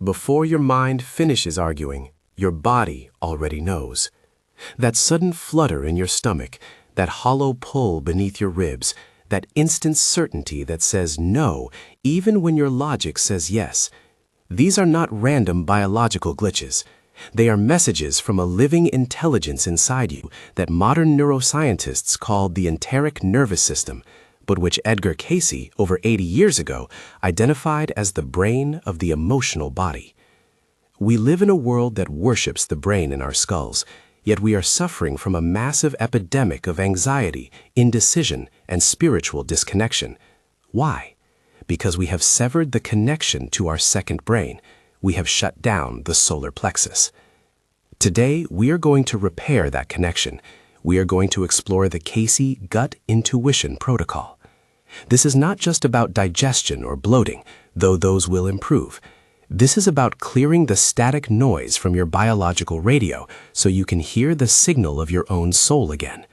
Before your mind finishes arguing, your body already knows. That sudden flutter in your stomach, that hollow pull beneath your ribs, that instant certainty that says no, even when your logic says yes. These are not random biological glitches. They are messages from a living intelligence inside you that modern neuroscientists call the enteric nervous system, but which Edgar Cayce, over 80 years ago, identified as the brain of the emotional body. We live in a world that worships the brain in our skulls, yet we are suffering from a massive epidemic of anxiety, indecision, and spiritual disconnection. Why? Because we have severed the connection to our second brain. We have shut down the solar plexus. Today, we are going to repair that connection. We are going to explore the Cayce Gut-Intuition Protocol. This is not just about digestion or bloating, though those will improve. This is about clearing the static noise from your biological radio so you can hear the signal of your own soul again.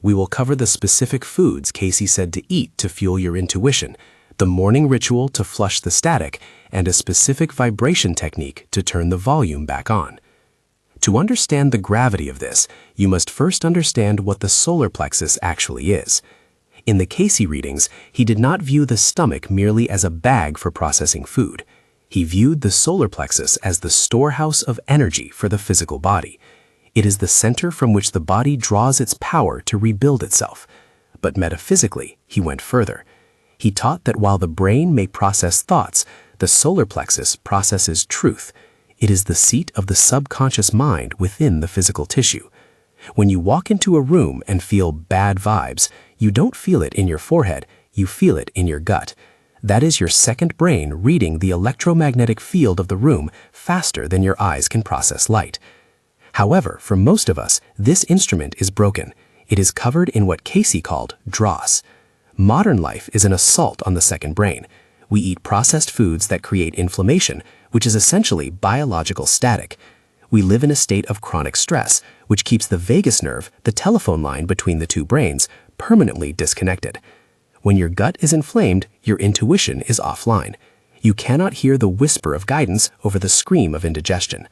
We will cover the specific foods Cayce said to eat to fuel your intuition, the morning ritual to flush the static, and a specific vibration technique to turn the volume back on. To understand the gravity of this, you must first understand what the solar plexus actually is. In the Cayce readings, he did not view the stomach merely as a bag for processing food. He viewed the solar plexus as the storehouse of energy for the physical body. It is the center from which the body draws its power to rebuild itself. But metaphysically, he went further. He taught that while the brain may process thoughts, the solar plexus processes truth. It is the seat of the subconscious mind within the physical tissue. When you walk into a room and feel bad vibes, you don't feel it in your forehead, you feel it in your gut. That is your second brain reading the electromagnetic field of the room faster than your eyes can process light. However, for most of us, this instrument is broken. It is covered in what Cayce called dross. Modern life is an assault on the second brain. We eat processed foods that create inflammation, which is essentially biological static. We live in a state of chronic stress, which keeps the vagus nerve, the telephone line between the two brains, permanently disconnected. When your gut is inflamed, your intuition is offline. You cannot hear the whisper of guidance over the scream of indigestion.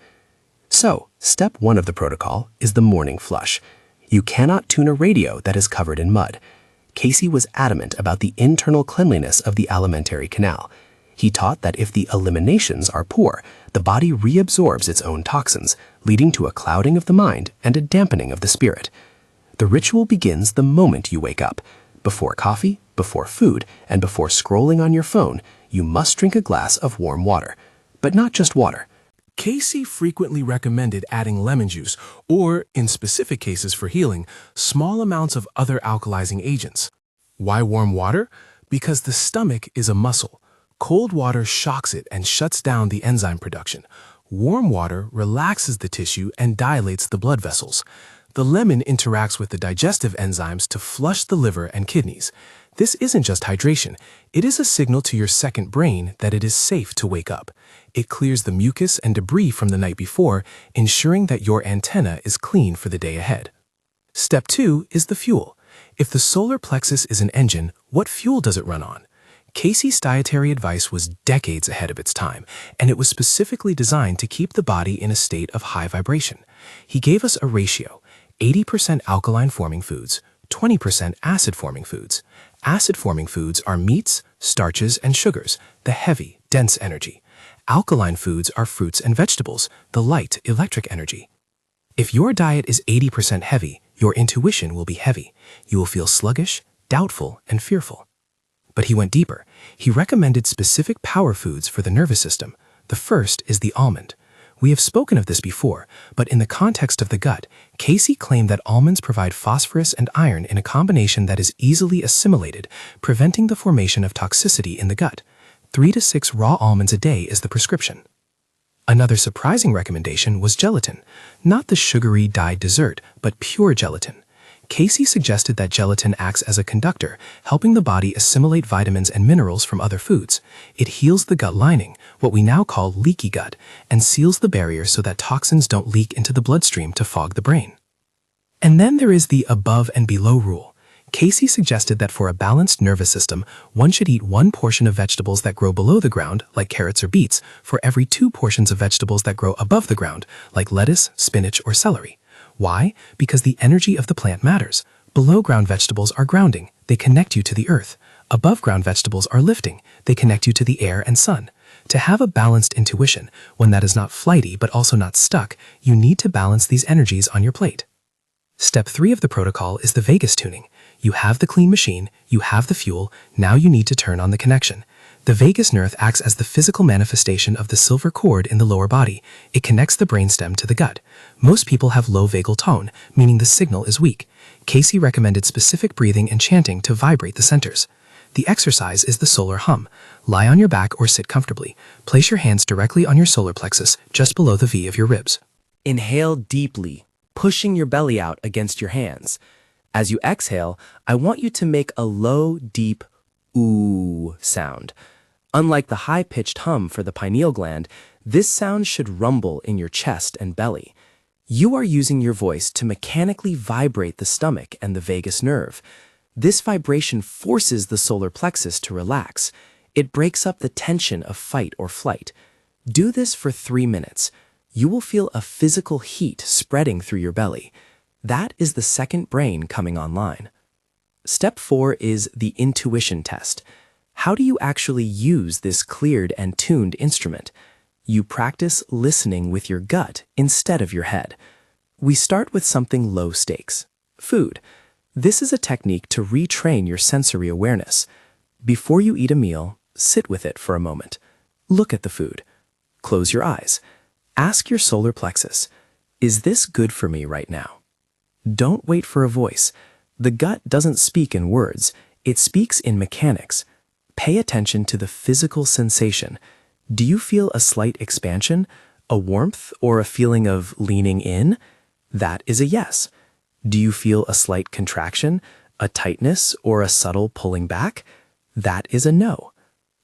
So, step 1 of the protocol is the morning flush. You cannot tune a radio that is covered in mud. Cayce was adamant about the internal cleanliness of the alimentary canal. He taught that if the eliminations are poor, the body reabsorbs its own toxins, leading to a clouding of the mind and a dampening of the spirit. The ritual begins the moment you wake up. Before coffee, before food, and before scrolling on your phone, you must drink a glass of warm water. But not just water. Cayce frequently recommended adding lemon juice, or, in specific cases for healing, small amounts of other alkalizing agents. Why warm water? Because the stomach is a muscle. Cold water shocks it and shuts down the enzyme production. Warm water relaxes the tissue and dilates the blood vessels. The lemon interacts with the digestive enzymes to flush the liver and kidneys. This isn't just hydration. It is a signal to your second brain that it is safe to wake up. It clears the mucus and debris from the night before, ensuring that your antenna is clean for the day ahead. Step 2 is the fuel. If the solar plexus is an engine, what fuel does it run on? Cayce's dietary advice was decades ahead of its time, and it was specifically designed to keep the body in a state of high vibration. He gave us a ratio: 80% alkaline-forming foods, 20% acid-forming foods. Acid-forming foods are meats, starches, and sugars, the heavy, dense energy. Alkaline foods are fruits and vegetables, the light, electric energy. If your diet is 80% heavy, your intuition will be heavy. You will feel sluggish, doubtful, and fearful. But he went deeper. He recommended specific power foods for the nervous system. The first is the almond. We have spoken of this before, but in the context of the gut, Cayce claimed that almonds provide phosphorus and iron in a combination that is easily assimilated, preventing the formation of toxicity in the gut. 3 to 6 raw almonds a day is the prescription. Another surprising recommendation was gelatin, not the sugary dyed dessert, but pure gelatin. Cayce suggested that gelatin acts as a conductor, helping the body assimilate vitamins and minerals from other foods. It heals the gut lining, what we now call leaky gut, and seals the barrier so that toxins don't leak into the bloodstream to fog the brain. And then there is the above and below rule. Cayce suggested that for a balanced nervous system, one should eat 1 portion of vegetables that grow below the ground, like carrots or beets, for every 2 portions of vegetables that grow above the ground, like lettuce, spinach, or celery. Why? Because the energy of the plant matters. Below-ground vegetables are grounding. They connect you to the earth. Above-ground vegetables are lifting. They connect you to the air and sun. To have a balanced intuition, one that is not flighty but also not stuck, you need to balance these energies on your plate. Step 3 of the protocol is the vagus tuning. You have the clean machine, you have the fuel, now you need to turn on the connection. The vagus nerve acts as the physical manifestation of the silver cord in the lower body. It connects the brainstem to the gut. Most people have low vagal tone, meaning the signal is weak. Cayce recommended specific breathing and chanting to vibrate the centers. The exercise is the solar hum. Lie on your back or sit comfortably. Place your hands directly on your solar plexus, just below the V of your ribs. Inhale deeply, pushing your belly out against your hands. As you exhale, I want you to make a low, deep ooh sound. Unlike the high-pitched hum for the pineal gland, this sound should rumble in your chest and belly. You are using your voice to mechanically vibrate the stomach and the vagus nerve. This vibration forces the solar plexus to relax. It breaks up the tension of fight or flight. Do this for 3 minutes. You will feel a physical heat spreading through your belly. That is the second brain coming online. Step 4 is the intuition test. How do you actually use this cleared and tuned instrument? You practice listening with your gut instead of your head. We start with something low stakes: food. This is a technique to retrain your sensory awareness. Before you eat a meal, sit with it for a moment. Look at the food. Close your eyes. Ask your solar plexus, is this good for me right now? Don't wait for a voice. The gut doesn't speak in words, it speaks in mechanics. Pay attention to the physical sensation. Do you feel a slight expansion, a warmth, or a feeling of leaning in? That is a yes. Do you feel a slight contraction, a tightness, or a subtle pulling back? That is a no.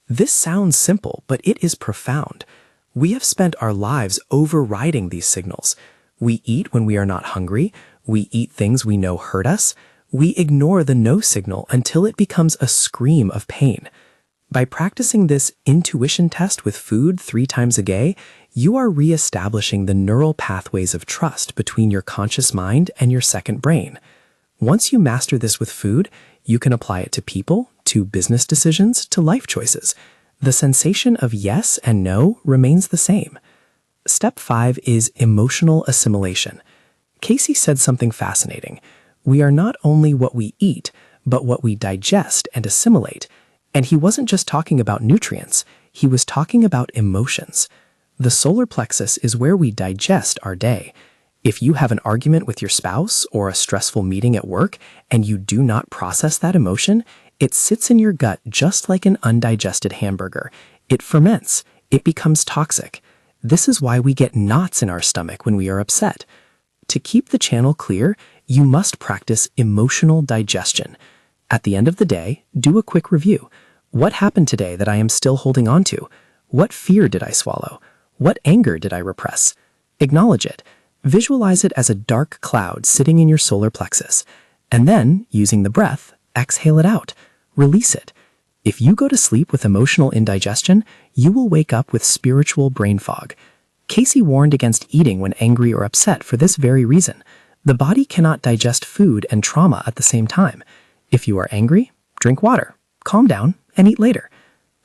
This sounds simple, but it is profound. We have spent our lives overriding these signals. We eat when we are not hungry. We eat things we know hurt us. We ignore the no signal until it becomes a scream of pain. By practicing this intuition test with food 3 times a day, you are re-establishing the neural pathways of trust between your conscious mind and your second brain. Once you master this with food, you can apply it to people, to business decisions, to life choices. The sensation of yes and no remains the same. Step 5 is emotional assimilation. Cayce said something fascinating. We are not only what we eat, but what we digest and assimilate. And he wasn't just talking about nutrients, he was talking about emotions. The solar plexus is where we digest our day. If you have an argument with your spouse or a stressful meeting at work and you do not process that emotion, it sits in your gut just like an undigested hamburger. It ferments. It becomes toxic. This is why we get knots in our stomach when we are upset. To keep the channel clear, you must practice emotional digestion. At the end of the day, do a quick review. What happened today that I am still holding on to? What fear did I swallow? What anger did I repress? Acknowledge it. Visualize it as a dark cloud sitting in your solar plexus. And then, using the breath, exhale it out. Release it. If you go to sleep with emotional indigestion, you will wake up with spiritual brain fog. Cayce warned against eating when angry or upset for this very reason. The body cannot digest food and trauma at the same time. If you are angry, drink water, calm down, and eat later.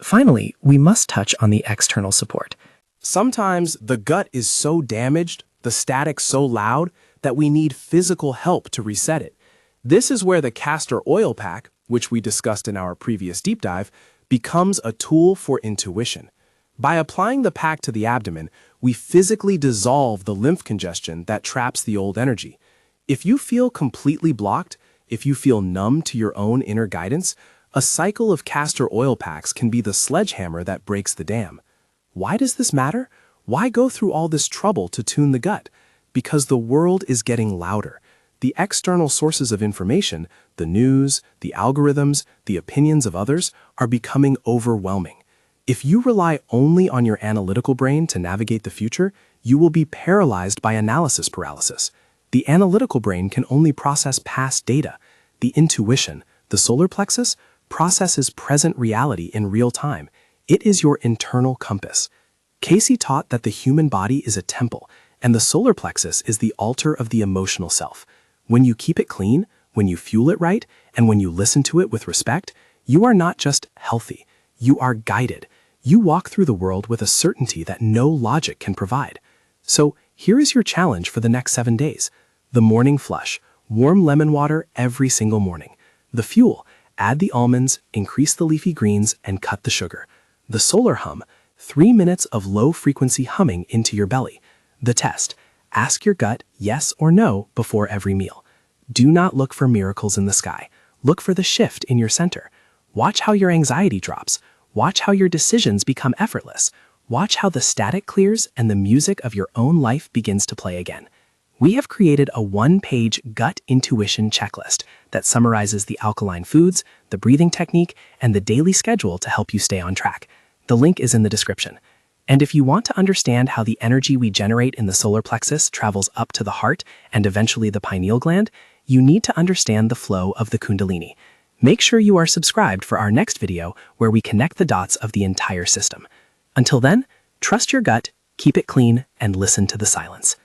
Finally, we must touch on the external support. Sometimes the gut is so damaged, the static so loud, that we need physical help to reset it. This is where the castor oil pack, which we discussed in our previous deep dive, becomes a tool for intuition. By applying the pack to the abdomen, we physically dissolve the lymph congestion that traps the old energy. If you feel completely blocked, if you feel numb to your own inner guidance, a cycle of castor oil packs can be the sledgehammer that breaks the dam. Why does this matter? Why go through all this trouble to tune the gut? Because the world is getting louder. The external sources of information, the news, the algorithms, the opinions of others, are becoming overwhelming. If you rely only on your analytical brain to navigate the future, you will be paralyzed by analysis paralysis. The analytical brain can only process past data. The intuition, the solar plexus, processes present reality in real time. It is your internal compass. Cayce taught that the human body is a temple, and the solar plexus is the altar of the emotional self. When you keep it clean, when you fuel it right, and when you listen to it with respect, you are not just healthy, you are guided. You walk through the world with a certainty that no logic can provide. So here is your challenge for the next 7 days. The morning flush, warm lemon water every single morning. The fuel, add the almonds, increase the leafy greens, and cut the sugar. The solar hum, 3 minutes of low-frequency humming into your belly. The test, ask your gut yes or no before every meal. Do not look for miracles in the sky. Look for the shift in your center. Watch how your anxiety drops. Watch how your decisions become effortless. Watch how the static clears and the music of your own life begins to play again. We have created a 1-page gut intuition checklist that summarizes the alkaline foods, the breathing technique, and the daily schedule to help you stay on track. The link is in the description. And if you want to understand how the energy we generate in the solar plexus travels up to the heart and eventually the pineal gland, you need to understand the flow of the Kundalini. Make sure you are subscribed for our next video where we connect the dots of the entire system. Until then, trust your gut, keep it clean, and listen to the silence.